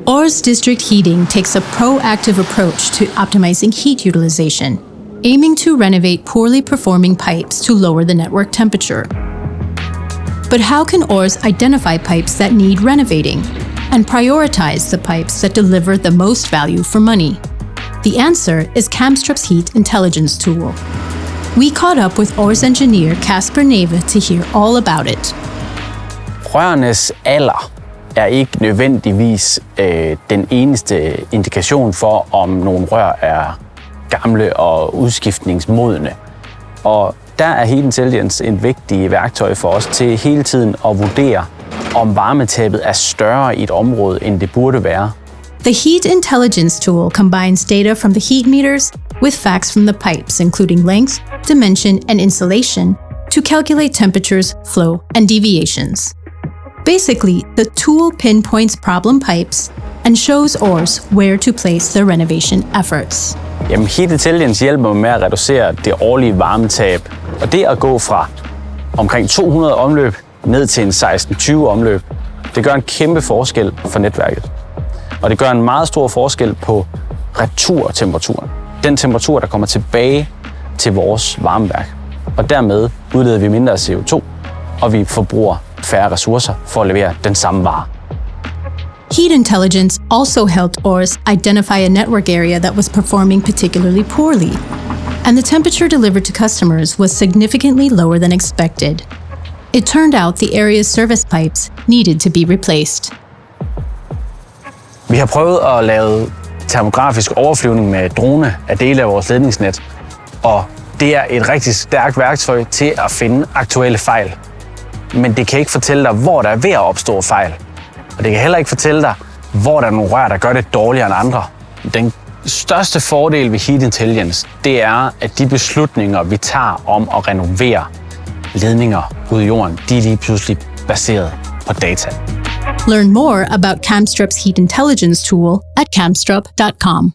Aars district heating takes a proactive approach to optimizing heat utilization, aiming to renovate poorly performing pipes to lower the network temperature. But how can Aars identify pipes that need renovating and prioritize the pipes that deliver the most value for money? The answer is Kamstrup's heat intelligence tool. We caught up with Aars engineer Kasper Neve to hear all about it. Rørenes alder er ikke nødvendigvis den eneste indikation for, om nogle rør er gamle og udskiftningsmodne. Og der er Heat Intelligence et vigtigt værktøj for os til hele tiden at vurdere, om varmetabet er større i et område, end det burde være. The Heat Intelligence tool combines data from the heat meters with facts from the pipes, including length, dimension, and insulation, to calculate temperatures, flow, and deviations. Basically, the tool pinpoints problem pipes and shows Aars where to place their renovation efforts. Jamen, Heat Intelligence hjælper med at reducere det årlige varmetab, og det at gå fra omkring 200 omløb ned til en 16-20 omløb, det gør en kæmpe forskel for netværket. Og det gør en meget stor forskel på returtemperaturen. Den temperatur, der kommer tilbage til vores varmeværk. Og dermed udleder vi mindre CO2, og vi forbruger færre ressourcer for at levere den samme vare. Heat Intelligence also helped Aars identify a network area that was performing particularly poorly, and the temperature delivered to customers was significantly lower than expected. It turned out the area's service pipes needed to be replaced. Vi har prøvet at lave termografisk overflyvning med drone af dele af vores ledningsnet, og det er et rigtig stærkt værktøj til at finde aktuelle fejl. Men det kan ikke fortælle dig, hvor der er ved at opstå fejl. Og det kan heller ikke fortælle dig, hvor der er nogle rør, der gør det dårligere end andre. Den største fordel ved Heat Intelligence, det er, at de beslutninger, vi tager om at renovere ledninger ud i jorden, de er lige pludselig baseret på data. Learn more about Kamstrup's Heat Intelligence tool at kamstrup.com.